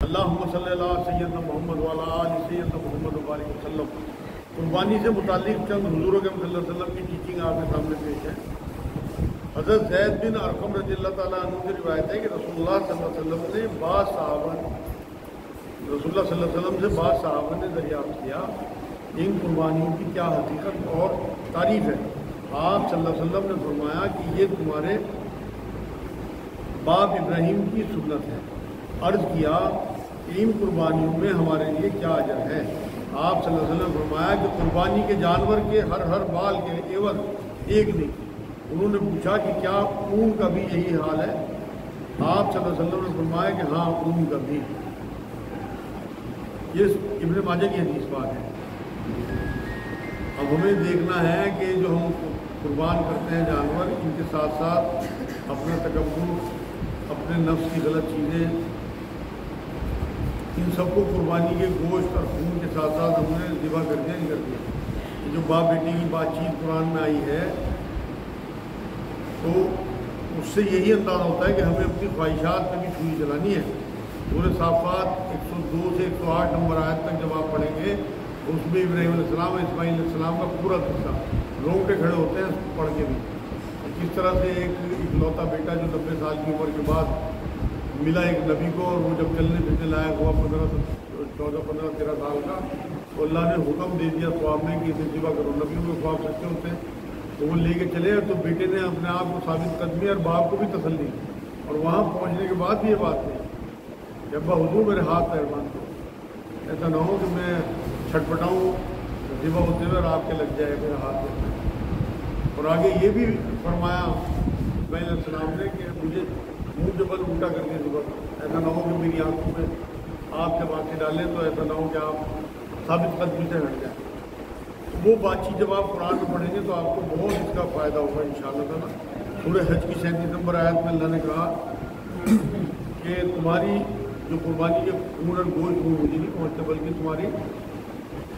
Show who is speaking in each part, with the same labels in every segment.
Speaker 1: اللہم صلی اللہ سیدنا محمد وعلی آل سیدنا محمد وبارک وسلم. قربانی سے متعلق چند حضور اکرم صلی اللہ علیہ وسلم کی ٹیچنگ آپ کے سامنے پیش ہے. حضرت زید بن ارقم رضی اللہ تعالیٰ عنہ کی روایت ہے کہ رسول اللہ صلی اللہ علیہ وسلم نے بعض صحابہ سے بعض صحابہ نے دریافت کیا ان قربانیوں کی کیا حقیقت اور تعریف ہے. آپ صلی اللہ علیہ وسلم نے فرمایا کہ یہ تمہارے باپ ابراہیم کی سنت ہے. عرض کیا کہ ان قربانیوں میں ہمارے لیے کیا اجر ہے. آپ صلی اللہ علیہ وسلم نے فرمایا کہ قربانی کے جانور کے ہر بال کے عوض ایک نہیں. انہوں نے پوچھا کہ کیا اون کا بھی یہی حال ہے؟ آپ صلی اللہ علیہ وسلم نے فرمایا کہ ہاں اون کا بھی. یہ ابن ماجہ کی حدیث بات ہے. اب ہمیں دیکھنا ہے کہ جو ہم قربان کرتے ہیں جانور، ان کے ساتھ ساتھ اپنا تکبر، اپنے نفس کی غلط چیزیں، ان سب کو قربانی کے گوشت اور خون کے ساتھ ساتھ ہم نے ذبح کر دیا نہیں کر دیا. جو باپ بیٹی کی بات چیت قرآن میں آئی ہے تو اس سے یہی اندازہ ہوتا ہے کہ ہمیں اپنی خواہشات پہ بھی چھری چلانی ہے. سورہ صافات 102 سے 108 نمبر آیت تک جب آپ پڑھیں گے اس میں ابراہیم علیہ السلام اور اسماعیل علیہ السلام کا پورا قصہ رونگٹے کھڑے ہوتے ہیں پڑھ کے بھی. کس طرح سے ایک اکلوتا بیٹا جو 90 سال کی عمر کے بعد ملا ایک نبی کو، اور وہ جب چلنے پھرنے لائق ہوا 14-15-13 سال کا، تو اللہ نے حکم دے دیا خواب میں کہ اسے ذبح کرو. نبیوں کے خواب سچے ہوتے ہیں تو وہ لے کے چلے، تو بیٹے نے اپنے آپ کو ثابت قدمی اور باپ کو بھی تسلی. اور وہاں پہنچنے کے بعد بھی یہ بات نہیں کہ ابا حضور میرے ہاتھ پیر باندھ دو، ایسا نہ ہو کہ میں چھٹپٹاؤں ذبح ہوتے ہوئے اور آپ کے لگ جائے میرا ہاتھ پیر. اور آگے یہ بھی فرمایا اسماعیل علیہ السلام نے کہ مجھے منہ جبل الٹا کر کے ذبح کرو، ایسا نہ ہو کہ میری آنکھوں میں آپ جب آنکھیں ڈالیں تو ایسا نہ ہو کہ آپ ثابت قدمی سے ہٹ جائیں. وہ بات چیت جب آپ قرآن میں پڑھیں گے تو آپ کو بہت اس کا فائدہ ہوگا انشاءاللہ تعالیٰ. سورہ حج کی 37 نمبر آیت میں اللہ نے کہا کہ تمہاری جو قربانی کے خون اور گوشت مجھے نہیں پہنچتے بلکہ تمہاری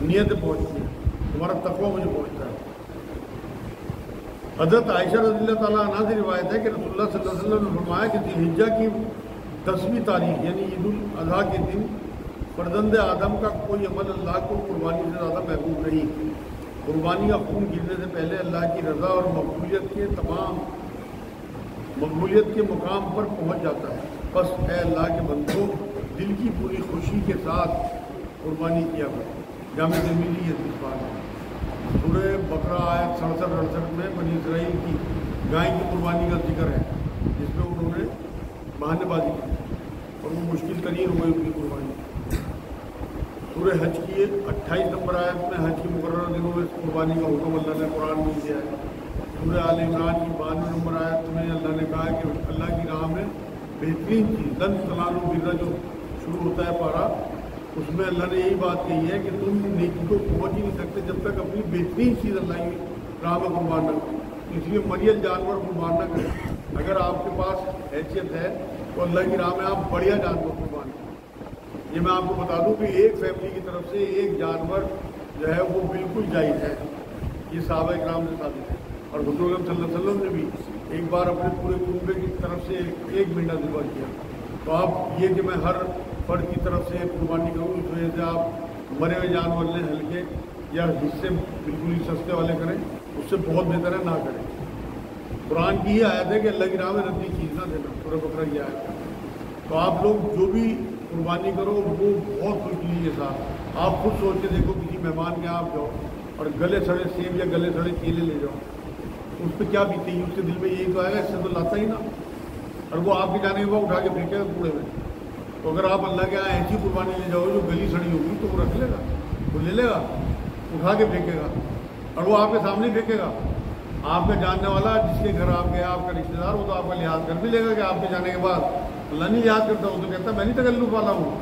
Speaker 1: نیتیں پہنچتی ہیں، تمہارا تقویٰ مجھے پہنچتا ہے. حضرت عائشہ رضی اللہ تعالیٰ عنہ سے روایت ہے کہ رسول اللہ صلی اللہ علیہ وسلم نے فرمایا کہ ذی الحجہ کی 10ویں تاریخ یعنی عید الاضحیٰ کے دن فرزند آدم کا کوئی عمل اللہ کو قربانی سے زیادہ محبوب نہیں. قربانی کا خون گرنے سے پہلے اللہ کی رضا اور مقبولیت کے مقام پر پہنچ جاتا ہے. بس اے اللہ کے بندوں، دل کی پوری خوشی کے ساتھ قربانی کیا کرو. جامع ترمذی یہ حدیث بات ہے. سورہ بقرہ آیت 67-68 میں بنی اسرائیل کی گائے کی قربانی کا ذکر ہے جس میں انہوں نے بہانے بازی کی اور وہ مشکل ترین ہو گئی ان کی قربانی. سورہ حج کی 28 نمبر آیت میں حج کی مقررہ دنوں میں قربانی کا حکم اللہ نے قرآن میں دیا ہے. سورہ آل عمران کی 92 نمبر آیت میں اللہ نے کہا کہ اللہ کی راہ میں بہترین چیز لن تنالوا البر جو شروع ہوتا ہے پارا، اس میں اللہ نے یہی بات کہی ہے کہ تم نیکی کو پہنچ ہی نہیں سکتے جب تک اپنی بہترین چیز اللہ کی راہ میں قربان نہ کرو. اس لیے مریل جانور قربان نہ کریں. اگر آپ کے پاس حیثیت ہے تو اللہ کی راہ میں آپ بڑھیا جانور قربان کریں. یہ میں آپ کو بتا دوں کہ ایک فیملی کی طرف سے ایک جانور جو ہے وہ بالکل جائز ہے. یہ صحابہ کرام سے ثابت ہے. اور حضور صلی اللہ علیہ وسلم نے بھی ایک بار اپنے پورے کنبے کی طرف سے ایک مینڈا ذبح کیا. تو آپ یہ کہ میں ہر فرد کی طرف سے قربانی کروں اس وجہ سے آپ مرے ہوئے جانور لیں ہلکے یا حصے بالکل ہی سستے والے کریں، اس سے بہت بہتر ہے نہ کریں. قرآن کی یہ آیت ہے کہ اللہ کی راہ میں ردی چیز نہ دینا. سورہ بقرہ کی آیت ہے. تو آپ لوگ جو بھی قربانی کرو وہ بہت خوش دلی کے ساتھ. آپ خود سوچ کے دیکھو کسی مہمان کے آپ جاؤ اور گلے سڑے سیب یا گلے سڑے کیلے لے جاؤ، اس پہ کیا بیتی ہے؟ اس کے دل میں یہی تو آئے گا اس سے تو لاتا ہی نا. اور وہ آپ کے جانے کے بعد اٹھا کے پھینکے گا کوڑے میں. تو اگر آپ اللہ کے یہاں ایسی قربانی لے جاؤ جو گلی سڑی ہوگی تو وہ رکھ لے گا، وہ لے لے گا، اٹھا کے پھینکے گا اور وہ آپ کے سامنے پھینکے گا. آپ کا جاننے والا جس کے گھر آپ گئے آپ کا رشتے دار، وہ تو آپ کا لحاظ کر بھی لے گا کہ آپ کے جانے کے بعد اللہ نہیں یاد کرتا. وہ تو کہتا ہے میں نہیں تکلف والا ہوں،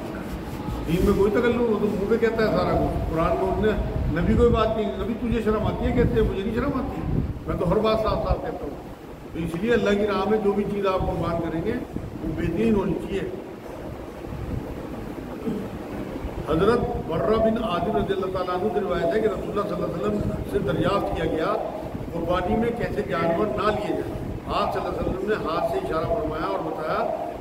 Speaker 1: دین میں کوئی تکلف، وہ تو منہ پہ کہتا ہے سارا کچھ. قرآن میں انہوں نے نبی کو بات کی، نبی تجھے شرم آتی ہے؟ کہتے ہیں مجھے نہیں شرم آتی، میں تو ہر بات صاف صاف کہتا ہوں. تو اس لیے اللہ کی راہ میں جو بھی چیز آپ قربان کریں گے وہ بہترین ہونی چاہیے. حضرت برہ بن عازب رضی اللہ تعالیٰ عنہ سے روایت ہے کہ رسول اللہ صلی اللہ علیہ وسلم سے دریافت کیا گیا قربانی میں کیسے جانور نہ لیے جائیں. آپ صلی اللہ علیہ وسلم نے ہاتھ سے اشارہ فرمایا اور بتایا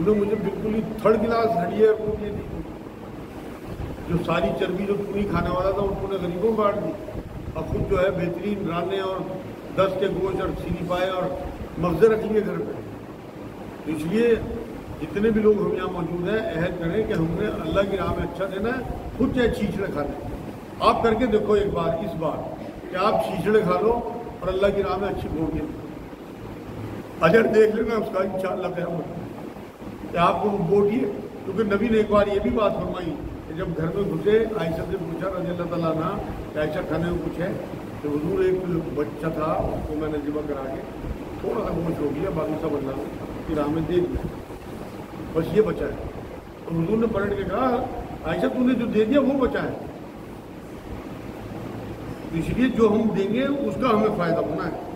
Speaker 1: انہوں نے مجھے بالکل ہی تھرڈ کلاس ہڈیاں روٹیاں دی، جو ساری چربی جو تو نہیں کھانے والا تھا انہوں نے غریبوں کو بانٹ دی، اور خود جو ہے بہترین رانے اور 10 کے گوشت اور سیری پائے اور مغزے رکھ لیے گھر پہ۔ تو اس لیے جتنے بھی لوگ ہم یہاں موجود ہیں عہد کریں کہ ہم نے اللہ کی راہ میں اچھا دینا ہے، خود چاہے چھیچڑے کھانے۔ آپ کر کے دیکھو ایک بار اس بار کہ آپ چھیچڑے کھا لو اور اللہ کی راہ میں اچھی بوٹیاں، اجر دیکھ لینا اس کا انشاءاللہ قیامت کہ آپ کو وہ بوٹی ہے۔ کیونکہ نبی نے ایک بار یہ بھی بات فرمائی کہ جب گھر میں گھسے عائشہ سے پوچھا رضی اللہ تعالیٰ عنہ کہ عائشہ کھانے میں کچھ ہے، تو حضور ایک بچہ تھا اس کو میں نے ذبح کرا کے تھوڑا سا گوشت ہو گیا، باقی سب اللہ کی راہ میں دے دیا، بس یہ بچا ہے۔ تو حضور نے پلٹ کے کہا عائشہ تو نے جو دے دیا وہ بچا ہے، اس لیے جو ہم دیں گے اس کا ہمیں فائدہ ہونا ہے۔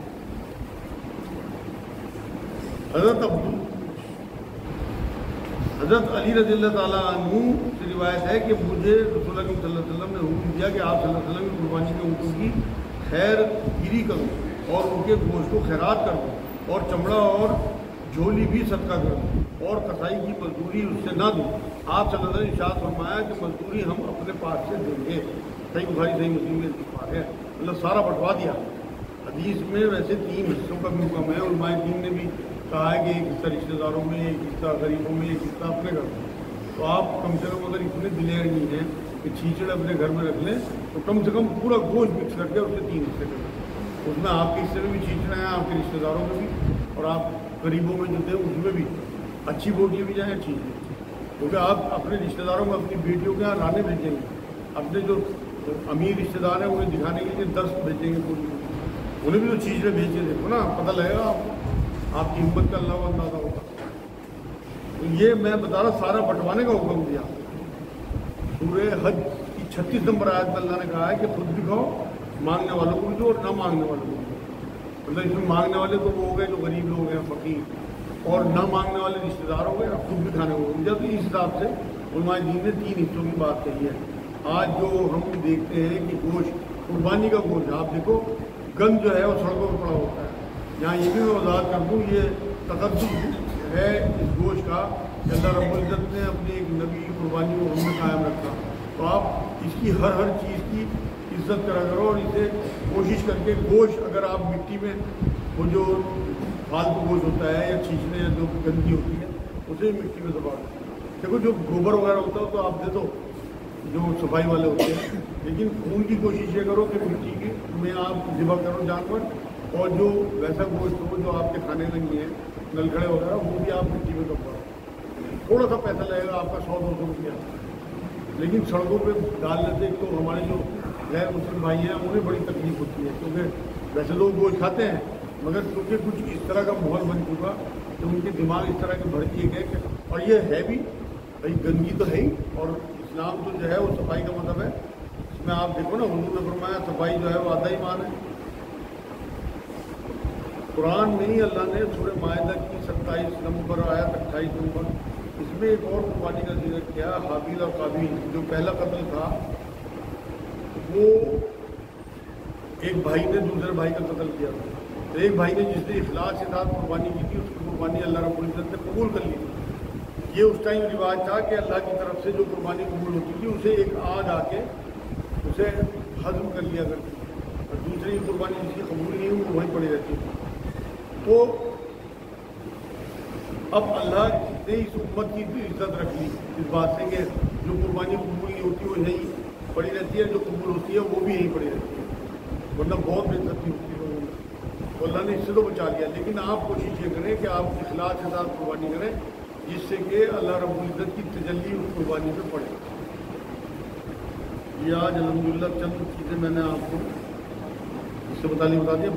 Speaker 1: حضرت علی رضی اللہ تعالیٰ عنہ سے روایت ہے کہ مجھے رسول اللہ صلی اللہ علیہ وسلم نے حکم دیا کہ آپ صلی اللہ علیہ وسلم کی قربانی کے اونٹوں کی خیر گیری کروں اور ان کے گوشت کو خیرات کر دوں اور چمڑا اور جھولی بھی صدقہ کر دوں اور کسائی کی مزدوری اس سے نہ دوں۔ آپ صلی اللہ علیہ وسلم نے ارشاد فرمایا کہ مزدوری ہم اپنے پاس سے دیں گے۔ صحیح بخاری صحیح مسلم میں اتفاق ہے، مطلب سارا بٹوا دیا۔ حدیث میں ویسے 3 حصوں کا بھی حکم ہے، علماء دین نے بھی کہا ہے کہ ایک حصہ رشتہ داروں میں، ایک حصہ غریبوں میں، ایک حصہ اپنے گھر میں۔ تو آپ کم سے کم اگر اتنے دلیر نہیں ہیں کہ چھیچڑ اپنے گھر میں رکھ لیں تو کم سے کم پورا گوشت مکس کر کے اسے 3 حصے کر دیں۔ اس میں آپ کے حصے میں بھی چھیچڑا ہیں، آپ کے رشتہ داروں میں بھی، اور آپ غریبوں میں جو تھے اس میں بھی اچھی بوٹیاں بھی جائیں، اچھی کیونکہ آپ اپنے رشتہ داروں کو اپنی بیٹیوں کے یہاں لانے بھیجیں گے، اپنے جو امیر رشتہ دار ہیں انہیں دکھانے کے لیے 10 بھیجیں گے، انہیں بھی تو چیزیں بھیجیں دیکھو نا، پتہ لگے گا آپ کی ہمت کا اللہ کو اندازہ ہوگا۔ تو یہ میں بتا رہا سارا بٹوانے کا حکم دیا۔ سورہ حج کی 36 نمبر آیت میں اللہ نے کہا ہے کہ خود بھی کھاؤ، مانگنے والوں کو بھی دو اور نہ مانگنے والوں کو بھی دو۔ مطلب اس میں مانگنے والے تو وہ ہو گئے جو غریب لوگ ہیں، فقیر، اور نہ مانگنے والے رشتہ دار ہو گئے، اور خود بھی کھانے کو بھی۔ تو اس حساب سے علماء دین نے 3 حصوں کی بات کہی ہے۔ آج جو ہم دیکھتے ہیں کہ گوشت، قربانی کا گوشت، آپ دیکھو گند جو ہے وہ سڑکوں پر پڑا ہوتا ہے۔ یہاں یہ بھی میں وضاحت کر دوں، یہ تقدس ہے اس گوشت کا کہ اللہ رب العزت نے اپنے ایک نبی کی قربانی کو ہم نے قائم رکھا۔ تو آپ اس کی ہر چیز کی عزت کرا کرو، اور اسے کوشش کر کے گوشت اگر آپ مٹی میں وہ جو فالتو گوشت ہوتا ہے یا چھینچنے یا جو گندگی ہوتی ہے اسے مٹی میں دبا دو۔ دیکھو جو گوبر وغیرہ ہوتا ہے تو آپ دے دو جو صفائی والے ہوتے ہیں، لیکن خون کی کوشش یہ کرو کہ مٹی کی میں آپ ذبح کرو جانور، اور جو ویسا گوشت ہو جو آپ کے کھانے نہیں ہے، نلکھڑے وغیرہ، وہ بھی آپ مٹی میں دباؤ۔ تھوڑا سا پیسہ لگے گا آپ کا 100-200 روپیہ، لیکن سڑکوں پہ ڈالنے سے تو ہمارے جو غیر مسلم بھائی ہیں انہیں بڑی تکلیف ہوتی ہے، کیونکہ ویسے لوگ گوشت کھاتے ہیں مگر کیونکہ کچھ اس طرح کا ماحول بن چکا کہ ان کے دماغ اس طرح کے بھر دیے گئے کہ، اور یہ ہے بھی بھائی گندگی تو ہے ہی، اور اسلام تو جو ہے وہ صفائی کا مطلب ہے۔ اس میں آپ دیکھو نا حضور نے فرمایا صفائی جو ہے وہ آدھا ایمان ہے۔ قرآن میں ہی اللہ نے سورہ مائدہ کی 27 نمبر آیت 28 نمبر اس میں ایک اور قربانی کا ذکر کیا، حابیل اور قابیل۔ جو پہلا قتل تھا وہ ایک بھائی نے دوسرے بھائی کا قتل کیا تھا، تو ایک بھائی نے جس نے اخلاص کے ساتھ قربانی کی تھی اس کی قربانی اللہ رب العزت نے قبول کر لی تھی۔ یہ اس ٹائم رواج تھا کہ اللہ کی طرف سے جو قربانی قبول ہوتی تھی اسے ایک آگ آ کے اسے ہضم کر لیا کرتی تھی، اور دوسری قربانی جس کی قبول نہیں ہوئی وہ وہیں پڑی رہتی تھی۔ تو اب اللہ نے اس امت کی عزت رکھ لی اس بات سے کہ جو قربانی قبول نہیں ہوتی وہ یہیں پڑی رہتی ہے، جو قبول ہوتی ہے وہ بھی یہیں پڑی رہتی ہے، ورنہ بہت بے عزتی ہوتی ہے لوگوں میں۔ تو اللہ نے اس سے تو بچا لیا، لیکن آپ کوشش یہ کریں کہ آپ اخلاص کے ساتھ قربانی کریں جس سے کہ اللہ رب العزت کی تجلی اس قربانی پہ پڑے۔ یہ آج الحمدللہ چند چیزیں میں نے آپ کو اس سے بتا دیا۔